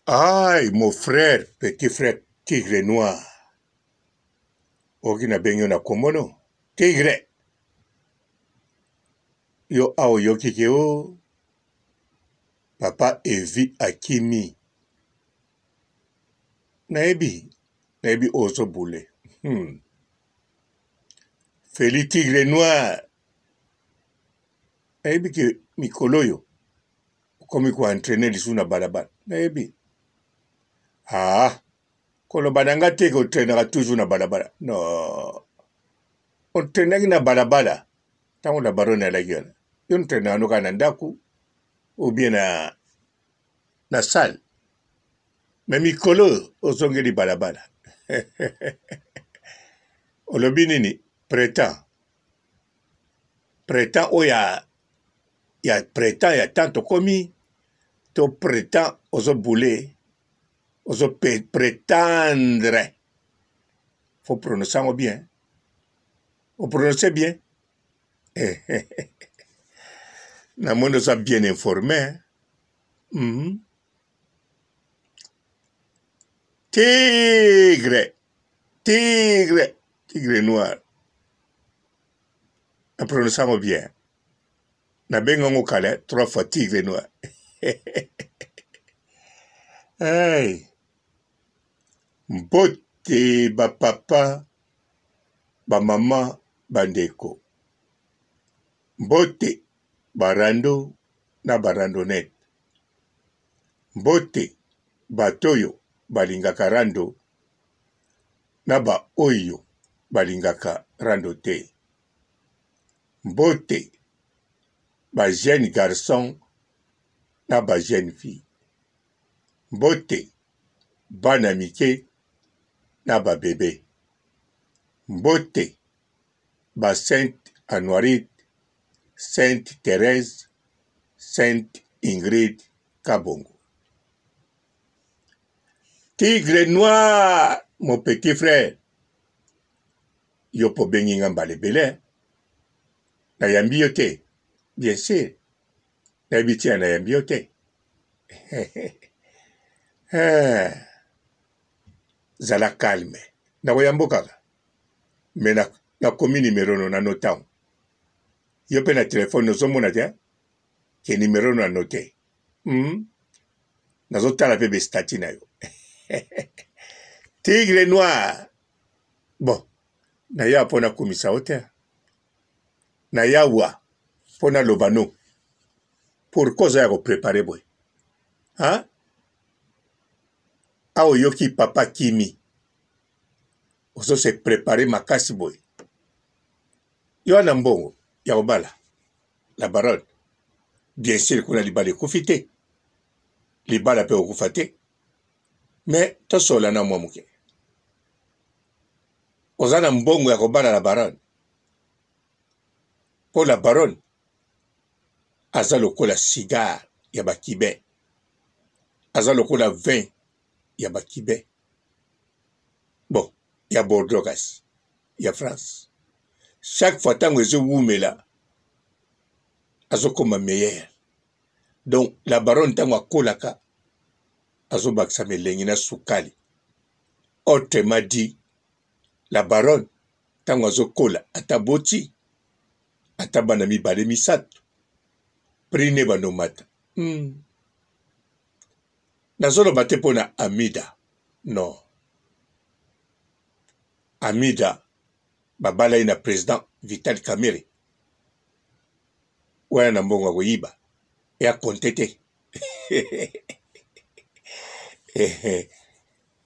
Aïe, mon frère, petit frère, tigre noir. Oki na benyo na komono. Tigre. Yo ao yo kike o. Papa evi akimi. Naebi oso boule. Feli tigre noir. Naebi ke mikolo yo. Komi ko entraîner lisu na balabala. Naebi. Ah. Kolo bananga te ko traînera toujours na balabala. Non. On traînera na balabala. Tango la barone à la gueule. Yon traînera no kana ndaku. Ou bien na salle. Mais mikolo ozongeli balabala. Olobi nini prétend oya prétend ya tanto komi to prétend ozo boulé ozo prétendre. Faut prononcer bien. Vous prononcez bien. Na mondo ça bien informé. Tigre noir. Na prononçant bien. Na bengongo kale 3 fois tigre noir. Hey. Mbote ba papa ba mama bandeko. Mbote barando na barandonette. Mbote batoyo balingaka rando na ba oyo balingaka rando te. Mbote ba jeune garçon na ba jeune fille. Mbote bana mike na ba bébé. Mbote ba Sainte Anoirite, Sainte Thérèse, Sainte Ingrid Kabongo. Tigre noir, mon petit frère. Yo po bengi ngamba lebele. Na yambi yo te. Bien sûr. Na yabitia na yambi yo te. Zala calme. Na wayambo kaka. Mais na komi numéro no na notan. Yo pe na téléphone no somona te. Ke numéro no na noté. Nazo tala pe be stati na yo. Tigre noir. Bon. Na ya pona komisa ote. Na ya wa pona lobano. Pour cause ya ko préparer boy. Hein? Ao yoki papa kimi. Oso se préparer makasi boy. Yo na mbongo ya obala. La baronne. Bien sûr kuna libala kufite. Libala pe okufate. Mais to sola na mwamuke. Ozana mbongo ya kobala la baronne. Pour la baronne. Aza lokola cigare ya bakibe. Aza lokola vin ya bakibe. Bon, ya Bordeaux gas. Ya France. Chaque fois tango ezo wumela. Azo koma meilleur. Donc la baronne tango akolaka. Azo baksa melengi na sukali. Autrement dit, la baronne tango azo kola ataboti. Atabana mibale misato. Prine banomata. Nazolo bate pona Amida. Non. Amida, babala ina président Vital Kamerhe. Wana na mbongo koyiba. Ya kontete.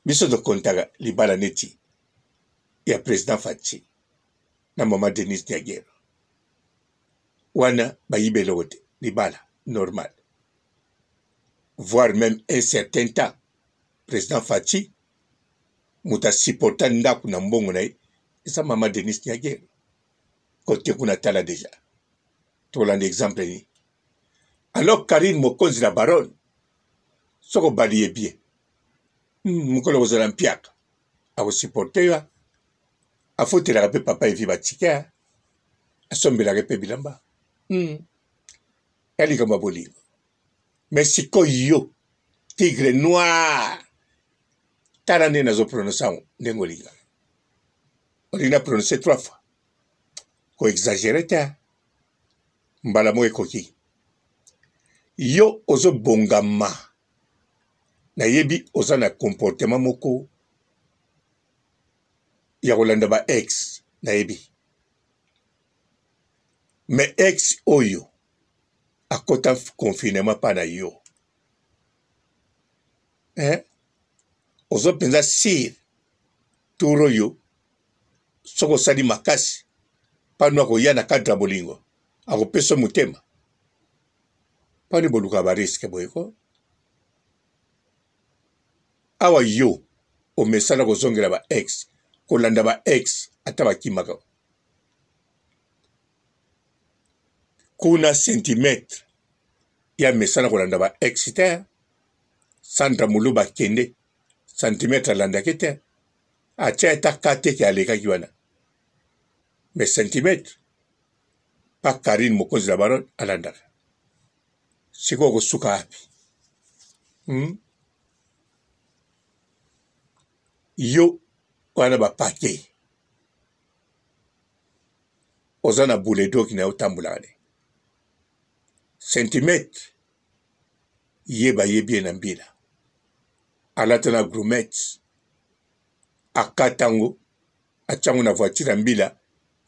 Biso do kontaga libala neti. Ya président Fachi. Na mama Denise Diaguero. Wana bayibe lote. Libala. Normal. Voire même un certain temps. Président Fachi. Muta supporta ndaku na mbongo na ye. Esa mama Denise Diaguero. Kote kuna tala deja. Tolanda exemple ni. Alors Karine Mokonzi la baronne. Soko baliye bien. Mukolo kozala mpiaka. Ako supporte ya. Afotela pe papa evi batika. Asombela pe bilamba. Yali kama bolingo. Mais siko yo. tigre noir tala nde nazo prononcer ndenge olinga olinga prononcer 3 fois ko exagere te mbala mo ekoki yo ozo bongama nayebi oza na comportement moko ya kolanda ba ex nayebi mais ex oyo akota confinement pa na yo ozo penza sir turo yo soko sali makasi pano akoya na kadra bolingo akopesa motema pani boluka ba risque boyeko awa yo omesala kozongela ba ex kolanda ba ex ata bakimaka kuna centimetre ya mesala kolanda ba ex te Sandra Muluba kende centimetre alandaki te atia eta kate ke alekaki wana mais centimetre pa Karine Mokonzi la Baronne alandaka siko kosuka api yo wana bapake oza na buledoki na yo tambulaka ne centimetre yeba yebi na mbila alata na grumete akatango achango na voiture ya mbila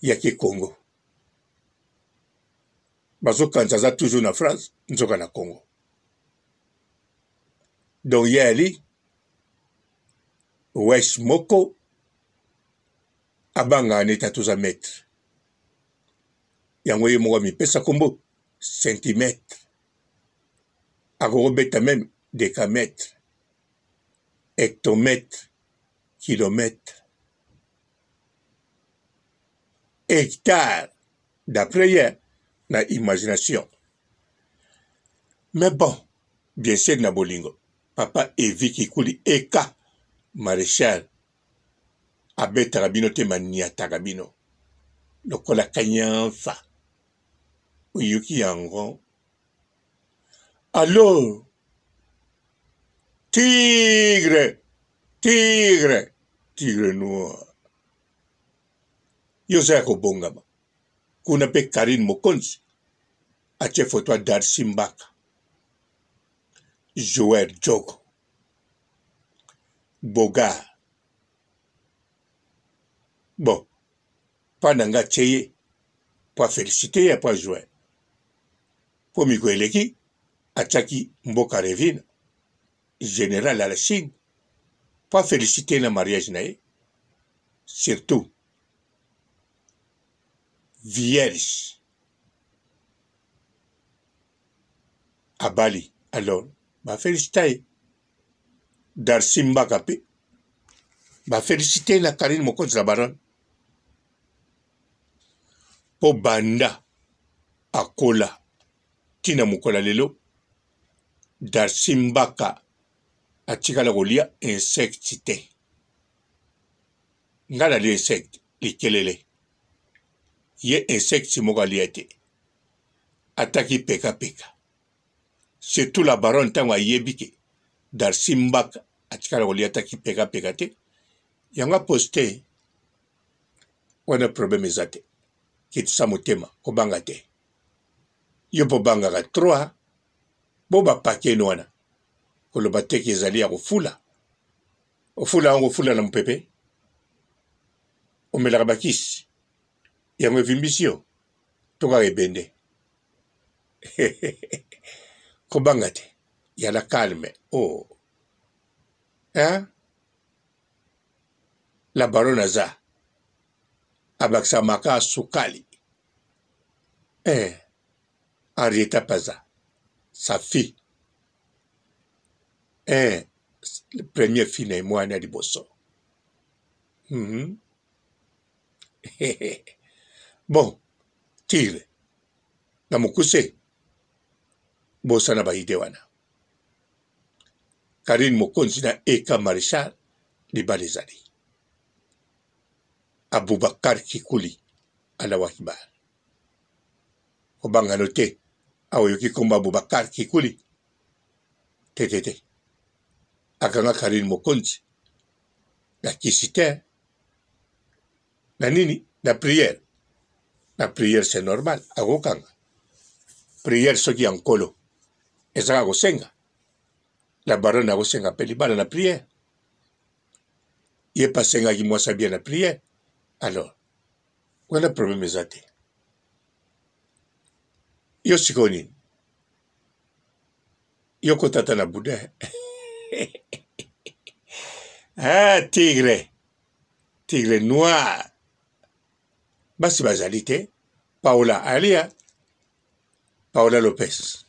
yaki Congo bazokanza za toujours na France nzoka na Congo donc yali wesh moko abanga aneta tuza metre yango ye moko mipesa kombo centimetre akokobeta même décamètre hectomètre kilomètre hectare d'après hier na imagination mais bon bien sûr na bolingo papa Evi Kikuli eka maréchal abetaka bino te maniataka bino lokola kanyanfa oyuki yango alors tigre noir yo za kobongama kuna pe Karine Mokonzi atie foto ya Darcy Mbaka Joël Jogo Boga bon pananga cheye po féliciter ya po Joël po miko eleki achaki Mboka Revine général à la Chine po féliciter na mariage nae surtout vierge à Bali alors ba féliciter Darcy Mbaka pe ba féliciter la Karine Mokonzi la Baronne po banda akola tina mukola lelo Darcy Mbaka atikala kolia insecte te ngala li insecte likelele ye insecte moko alia te ataki peka surtout la Baronne ntango ayebi ke Darcy Mbaka atikala kolia ataki peka te yanga poste wana problème eza te kitisa motema kobanga te yo po bangaka 3 bo bapake eno wana koloba teke ezali ya kofula ofula yango ofula na mopepe omelaka bakisi yango evimbisi yo tokaka ebende kobanga te yala calme la Baronne aza abakisa maka sukali Henrietta Paza sa fille le premier fille na mwana ya liboso bon tire na mokuse bosana baide wana Karine Mokonzi na eka maréchal libala ezali Abubakar Kikuli Allahu Akbar obangano te aoyoki komba Abubakar Kikuli te akanga Karine Mokonzi na kisite na nini na prière c'est normal akokanga prière soki ya nkolo ezaka kosenga la baronne akosenga mpe libala na prière ye pasengaki mwasi bien na prière alors wana problème eza te yo sikoyo nini yo kotata na boudin ah tigre noir basi bazali te Paola alia Paola Lopez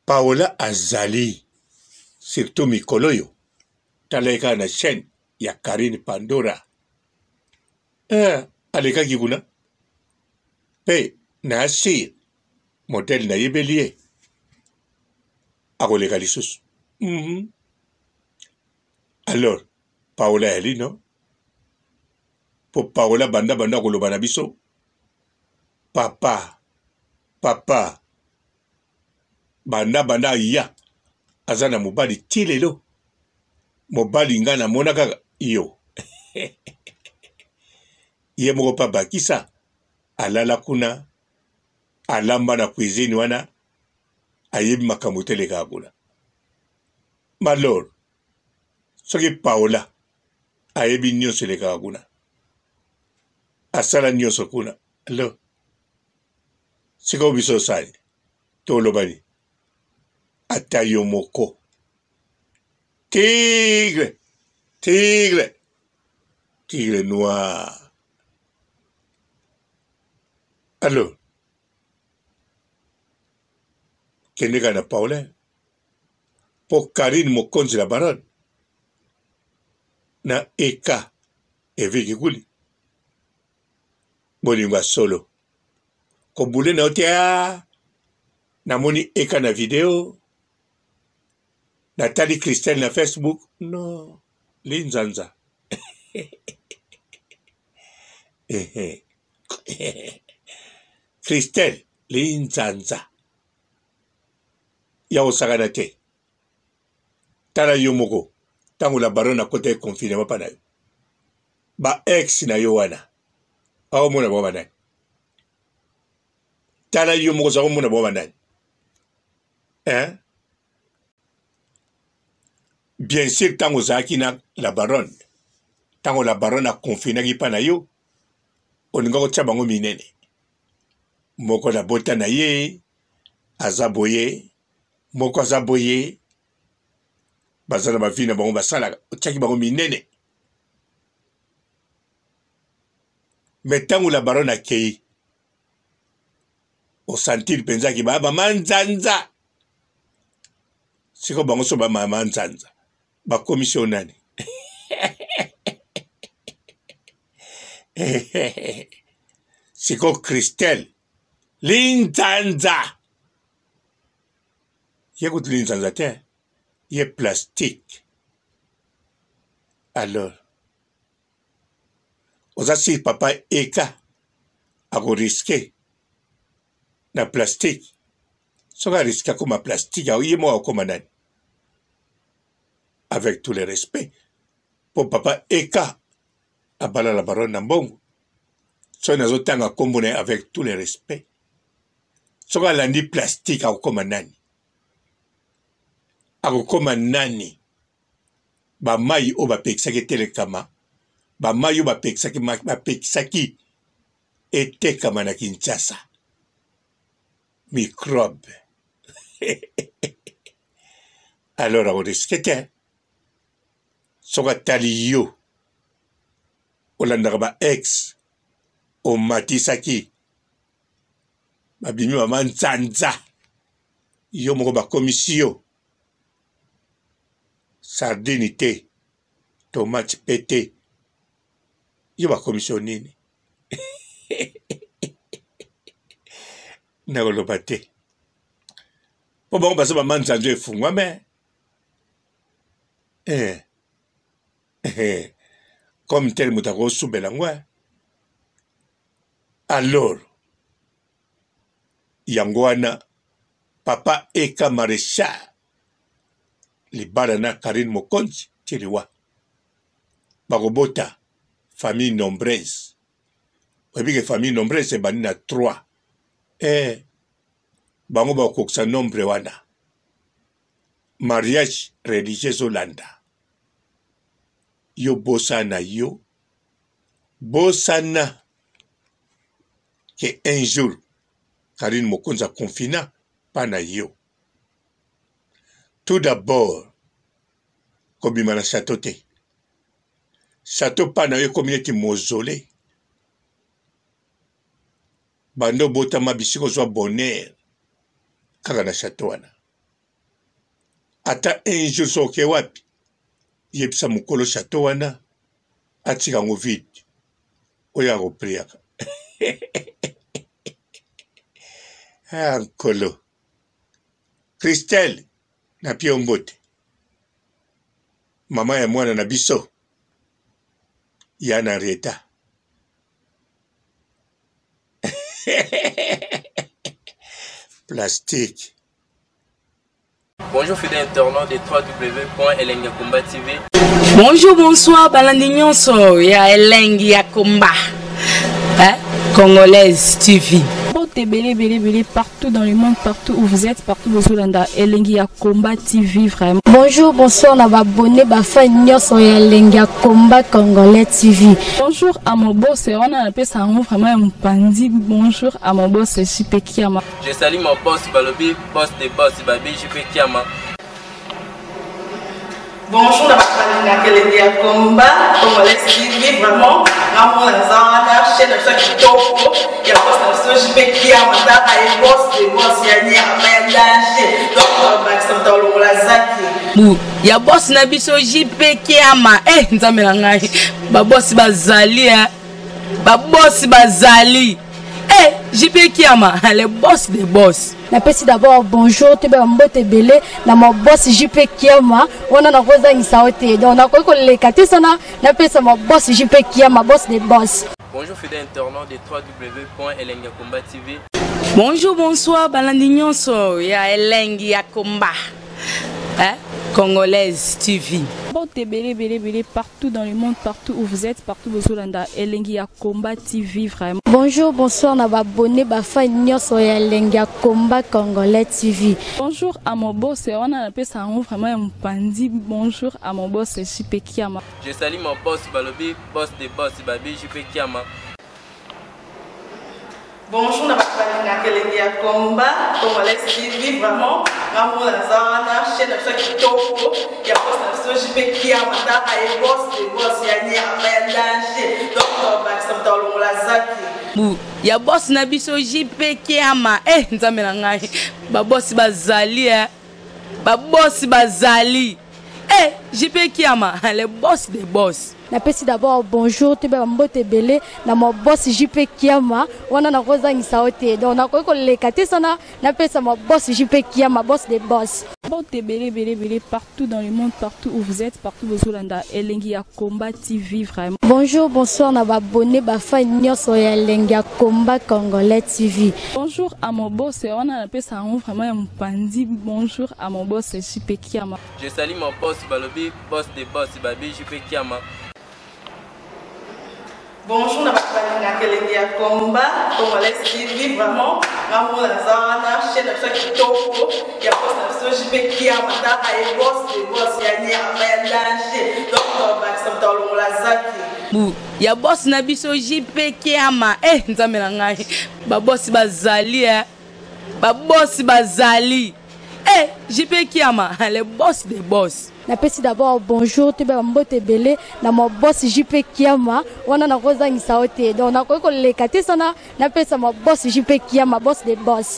Paola azali surtout mikolo yo taleka na chaîne ya Karine Pandora alekaki kuna pe na asir modèle na yebeli ye akoleka lisusu alors Paola ali no po Paola banda koloba na biso papa banda ya aza na mobali ti lelo mobali nga namona kaka yo ye moko pa bakisa alala kuna alamba na cuisine wana ayebi makambo teleka kuna malor soki Paola ayebi nyonso elekaka kuna asala nyonso kuna lo sikoyo biso osali tolobani ata yo moko tigre noir alors kende ka na Paola po Karine Mokonzi la baronne na eka eviki kuli bolingo solo kobule na otea namoni eka na video Nathalie Christelle na Facebook no linzanza Christelle linzanza ya osagana te tala yo moko tango la baronne akote confinement pa na yo ba ex na yo wana awo mona bo banani tala yo moko za mona bo banani bien sûr tango zaki na la baronne a confiné pa na yo oninga kotia bango minene moko na bota na ye azaboye moko azaboye bazana ba vina bango basala otiaki bango minene mais tango la baronne akei o sentir penza ki ba manzanza siko bango so ba manzanza ba commission nani siko Christelle linzanza yekut linzanza te ye plastique alors oza si papa eka ako riske na plastique soka riske akoma plastique au ye mo akoma nani avec tout le respect pour papa eka abala la baronne na mbongo so nazotanga kombo na avec tout le respect soka alandi plastique akokoma nani bamai oyo bapekisaki etelekama bamai oyo bapekisaki etekama na Kinshasa microbe alors akoriske te soki atali yo olandaka ba ex omatisaki babimi bamanzanza yo moko bakomisi yo sardine te tomate pe te yo bakomisi yo nini nakoloba te po bango baza bamanzanza efungwame comme tel moto akosubela ngo alors yango wana papa eka maréchal libala na Karine Mokonzi tiliwa bakobota famille nombreuse oyebike famille nombreuse ebandi na 3 bango bakokisa nombre wana mariage religieux olanda yo bosana yo bosana que un jour Karine Mokonzi confina pas na yo. Tout d'abord kobima na château te château pas na yo communauté mausolée bando botama bisiko zwa bonheur kaka na château wana ata un jour soke wapi yebisa mukolo château wana atika ngo vide oya repriaka Nkolo Christelle na piombote mama ya mwana na biso ya na reta plastique. Bonjour fidèles internautes de www.elengiakomba TV. Bonjour, bonsoir, balandi nyonso ya Elengiakomba Congolaise TV. Belé partout dans le monde, partout où vous êtes, partout où vous êtes, Elengiakomba TV vraiment. Bonjour, bonsoir, on va abonner fan nyonso ya Elengiakomba Congolais TV. Bonjour à mon boss, on a appelé ça vraiment un pandi. Bonjour à mon boss, JP Kiama. Je salue mon boss Balobi, boss des boss Babi, JP Kiama. Bonjour, à Elengiakomba Congolais TV vraiment. Ramon Lazana, chaîne de ceux qui topo, il y a pas de JP Kiama, et boss des boss, il y a ni à danger. Donc, on va s'entendre au Lazaki. Ya boss na biso JP Kiama nzambe ngai ba boss bazali ba boss bazali JP Kiama le boss des boss. Napesi d'abord bonjour te ba mbote belé na mo boss JP Kiama wana na koza ngisaote donc na ko lekati sana napesa mo boss JP Kiama boss des boss. Bonjour fidèles internautes de www.elengiakomba TV. Bonjour, bonsoir, balandi nyonso ya Elengiakomba Congolaise TV. Belé partout dans le monde, partout où vous êtes, partout où vous êtes, Elengiakomba TV vraiment. Bonjour, bonsoir, on va abonner fan nyonso ya Elengiakomba Congolais TV. Bonjour à mon boss, on a appelé ça vraiment un pandi. Bonjour à mon boss JP Kiama. Je salue mon boss Balobi, boss des boss Babi, JP Kiama. Bonjour, à Elengiakomba Congolais TV vraiment. Ramon Lazana, chaîne de ceux qui topo, il y a pas de JP Kiama, et boss des boss, il y a ni à danger. Donc, on va s'entendre au Lazaki. Ya boss na biso JP Kiama nzambe ngai ba boss bazali ba boss bazali JP Kiama le boss des boss. Napesi d'abord bonjour te ba mbote belé na mo boss JP Kiama wana na koza ngisaote donc na ko lekati sana napesa mo boss JP Kiama boss des boss. Belé partout dans le monde, partout où vous êtes, partout où vous êtes, Elengiakomba TV vraiment. Bonjour, bonsoir, on va abonner fan nyonso ya Elengiakomba Congolais TV. Bonjour à mon boss, on a appelé ça vraiment un pandi. Bonjour à mon boss JP Kiama. Je salue mon boss Balobi, boss des boss Babi, JP Kiama. Bonjour, à Elengiakomba Congolais TV vraiment. Ramon Lazana, chaîne de ceux qui topo, il y a pas de JP Kiama, et boss des boss, il y a ni à danger. Donc, on va s'entendre au Lazaki. Ya boss na biso JP Kiama nzambe ngai ba boss bazali ba boss bazali JP Kiama le boss des boss. Napesi d'abord bonjour te ba mbote belé na mo boss JP Kiama wana na koza ngisaote donc na ko lekati sana napesa mo boss JP Kiama boss des boss.